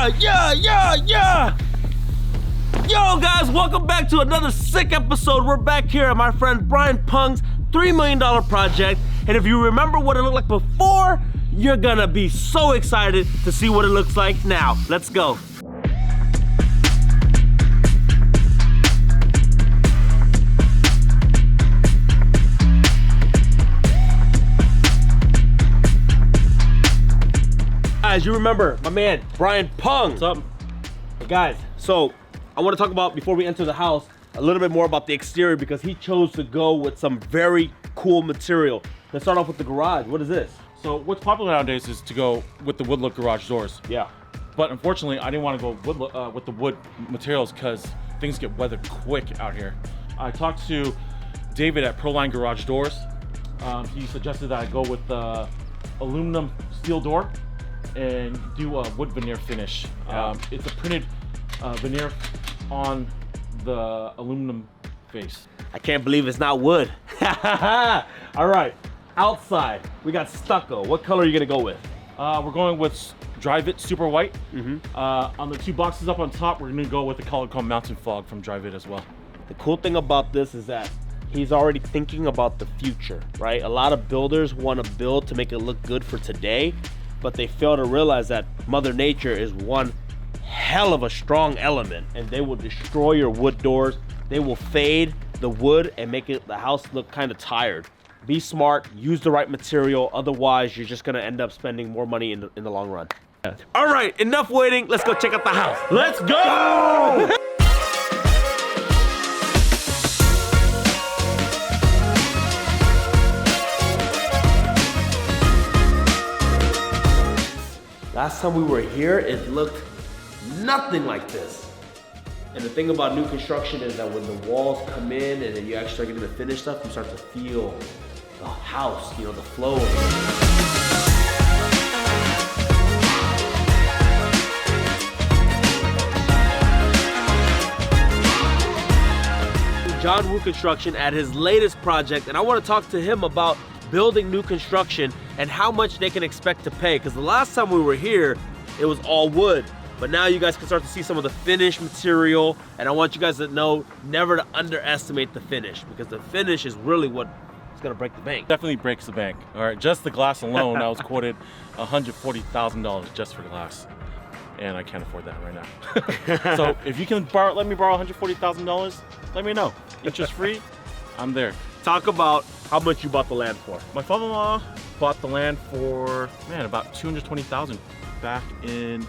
Yeah! Yo guys, welcome back to another sick episode. We're back here at my friend Brian Pung's $3 million project. And if you remember what it looked like before, you're gonna be so excited to see what it looks like now. Let's go. Guys, you remember my man, Brian Pung. What's up? Hey guys, so I want to talk about, before we enter the house, a little bit more about the exterior because he chose to go with some very cool material. Let's start off with the garage. What is this? So what's popular nowadays is to go with the wood look garage doors. Yeah. But unfortunately, I didn't want to go with the wood materials because things get weathered quick out here. I talked to David at Proline Garage Doors. He suggested that I go with the aluminum steel door and do a wood veneer finish. Yeah. It's a printed veneer on the aluminum face. I can't believe it's not wood. All right, outside, we got stucco. What color are you gonna go with? We're going with Drive It Super White. Mm-hmm. On the two boxes up on top, we're gonna go with a color called Mountain Fog from Drive It as well. The cool thing about this is that he's already thinking about the future, right? A lot of builders want to build to make it look good for today, but they fail to realize that Mother Nature is one hell of a strong element, and they will destroy your wood doors. They will fade the wood and make the house look kind of tired. Be smart, use the right material, otherwise you're just gonna end up spending more money in the long run. All right, enough waiting, let's go check out the house. Let's go! Last time we were here, it looked nothing like this. And the thing about new construction is that when the walls come in and then you actually start getting the finished stuff, you start to feel the house, you know, the flow of it. John Woo Construction at his latest project, and I want to talk to him about building new construction and how much they can expect to pay, because the last time we were here it was all wood, but now you guys can start to see some of the finished material, and I want you guys to know never to underestimate the finish, because the finish is really what is going to break the bank. Definitely breaks the bank. All right, just the glass alone, I was quoted $140,000 just for glass, and I can't afford that right now. So if you can let me borrow $140,000, let me know. Interest free, I'm there. Talk about how much you bought the land for. My father-in-law bought the land for, man, about $220,000 back in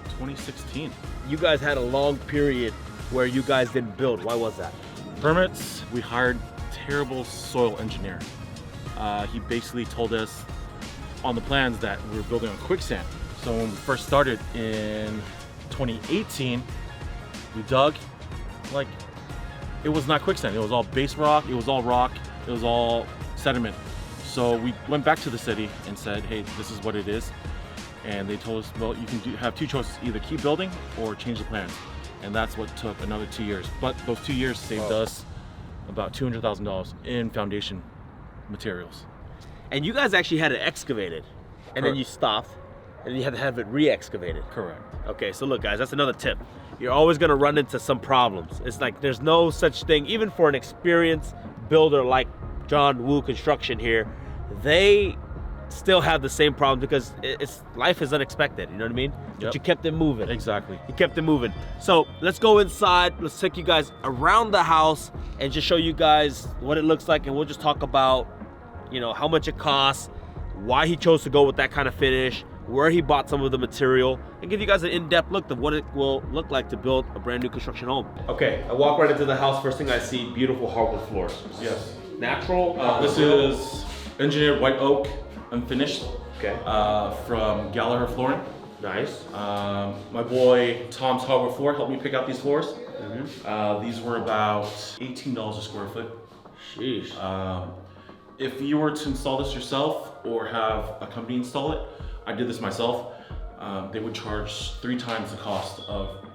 2016. You guys had a long period where you guys didn't build. Why was that? Permits, we hired terrible soil engineer. He basically told us on the plans that we were building on quicksand. So when we first started in 2018, we dug, like, it was not quicksand. It was all base rock, it was all rock, it was all sediment. So we went back to the city and said, hey, this is what it is. And they told us, well, you can have two choices, either keep building or change the plans. And that's what took another 2 years. But those 2 years saved us about $200,000 in foundation materials. And you guys actually had it excavated, and then you stopped, and you had to have it re-excavated. Correct. Okay, so look guys, that's another tip. You're always gonna run into some problems. It's like there's no such thing, even for an experienced builder like John Woo Construction here, they still have the same problem because life is unexpected, you know what I mean? Yep. But you kept it moving. Exactly. You kept it moving. So let's go inside, let's take you guys around the house and just show you guys what it looks like, and we'll just talk about, you know, how much it costs, why he chose to go with that kind of finish, where he bought some of the material, and give you guys an in-depth look of what it will look like to build a brand new construction home. Okay, I walk right into the house. First thing I see, beautiful hardwood floors. Yes. Natural? This is engineered white oak, unfinished. Okay. From Gallagher Flooring. Nice. My boy Tom's Hardwood Floor helped me pick out these floors. Mm-hmm. These were about $18 a square foot. Sheesh. If you were to install this yourself or have a company install it, I did this myself, they would charge 3 times the cost of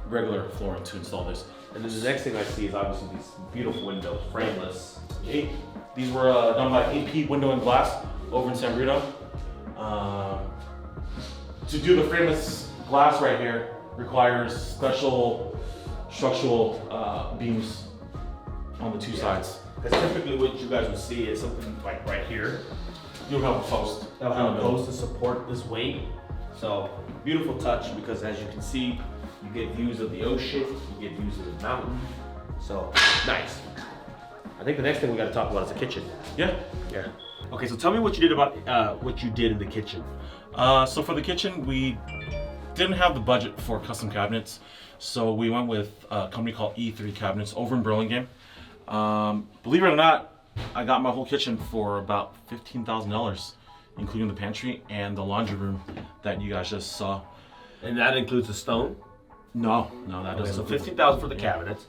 regular flooring to install this. And then the next thing I see is obviously these beautiful windows, frameless. These were done by AP Window and Glass over in San Bruno. To do the frameless glass right here requires special structural beams on the two sides. Because typically what you guys would see is something like right here. You'll have a post. That'll have a post to support this weight. So beautiful touch, because as you can see, you get views of the ocean, you get views of the mountain. So nice. I think the next thing we got to talk about is the kitchen. Yeah. Yeah. Okay, so tell me what you did about what you did in the kitchen. So for the kitchen, we didn't have the budget for custom cabinets, so we went with a company called E3 Cabinets over in Burlingame. Believe it or not, I got my whole kitchen for about $15,000, including the pantry and the laundry room that you guys just saw. And that includes the stone? No, that doesn't. So $15,000 for the cabinets.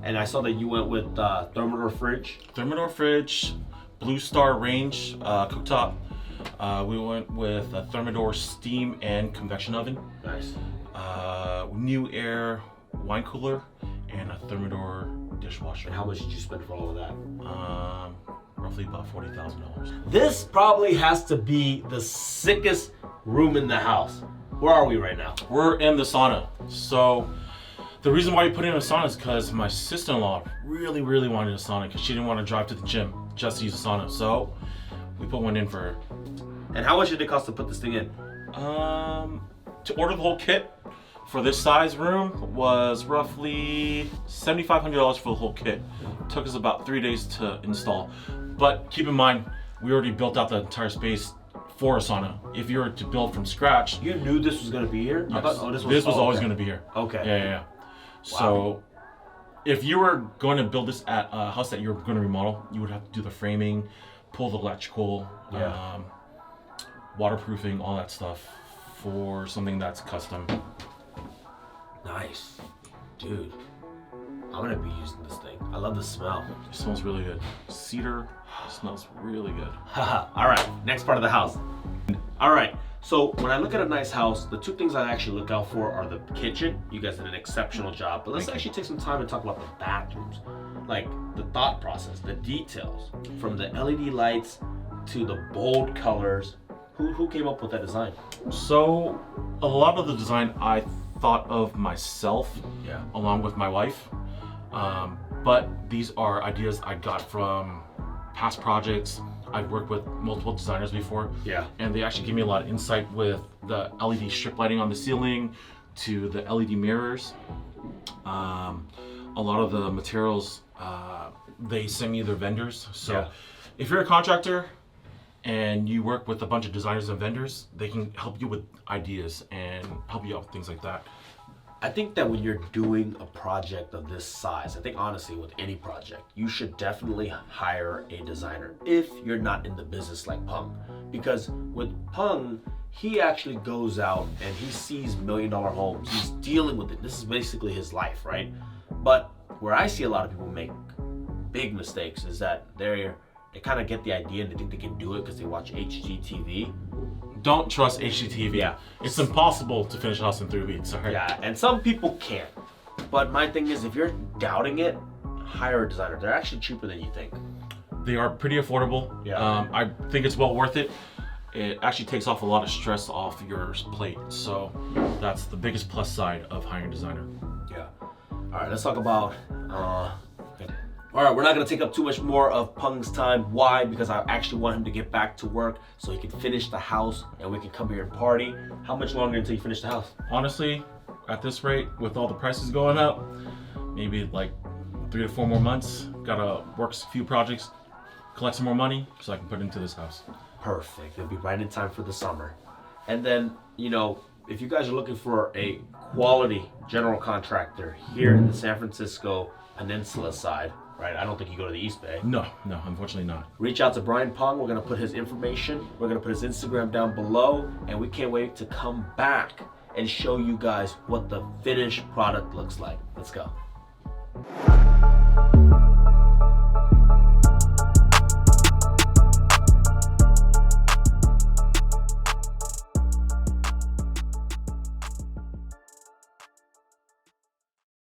And I saw that you went with Thermador fridge. Thermador fridge, Blue Star range cooktop. We went with a Thermador steam and convection oven. Nice. New Air wine cooler and a Thermador dishwasher. And how much did you spend for all of that? Roughly about $40,000. This probably has to be the sickest room in the house. Where are we right now? We're in the sauna. So the reason why we put in a sauna is because my sister-in-law really wanted a sauna because she didn't want to drive to the gym just to use a sauna. So we put one in for her. And how much did it cost to put this thing in? To order the whole kit for this size room was roughly $7,500 for the whole kit. Took us about 3 days to install. But keep in mind, we already built out the entire space for a sauna. If you were to build from scratch, You knew this was going to be here? yes, I thought, this was always going to be here. Okay. Yeah. So if you were going to build this at a house that you were going to remodel, you would have to do the framing, pull the electrical, waterproofing, all that stuff for something that's custom. Nice. Dude, I'm going to be using this thing. I love the smell. It smells really good. Cedar smells really good. Haha. All right, next part of the house. All right, so when I look at a nice house, the two things I actually look out for are the kitchen. You guys did an exceptional job, but let's actually take some time and talk about the bathrooms. Like the thought process, the details, from the LED lights to the bold colors. Who came up with that design? So a lot of the design I thought of myself, along with my wife. But these are ideas I got from past projects. I've worked with multiple designers before. Yeah. And they actually give me a lot of insight with the LED strip lighting on the ceiling to the LED mirrors. A lot of the materials, they send me their vendors. So if you're a contractor and you work with a bunch of designers and vendors, they can help you with ideas and help you out with things like that. I think that when you're doing a project of this size, I think honestly with any project, you should definitely hire a designer if you're not in the business like Pung. Because with Pung, he actually goes out and he sees $1 million homes. He's dealing with it. This is basically his life, right? But where I see a lot of people make big mistakes is that they kind of get the idea and they think they can do it because they watch HGTV. Don't trust HGTV. Yeah. It's impossible to finish a house in 3 weeks. Sorry. Yeah, and some people can't. But my thing is, if you're doubting it, hire a designer. They're actually cheaper than you think. They are pretty affordable. Yeah. I think it's well worth it. It actually takes off a lot of stress off your plate. So that's the biggest plus side of hiring a designer. Yeah. All right, let's talk about. All right, we're not gonna take up too much more of Pung's time. Why? Because I actually want him to get back to work so he can finish the house and we can come here and party. How much longer until you finish the house? Honestly, at this rate, with all the prices going up, maybe like 3 to 4 more months. Gotta work a few projects, collect some more money so I can put it into this house. Perfect. It'll be right in time for the summer. And then, if you guys are looking for a quality general contractor here in the San Francisco Peninsula side, right? I don't think you go to the East Bay. No, unfortunately not. Reach out to Brian Pung. We're gonna put his information. We're gonna put his Instagram down below, and we can't wait to come back and show you guys what the finished product looks like. Let's go.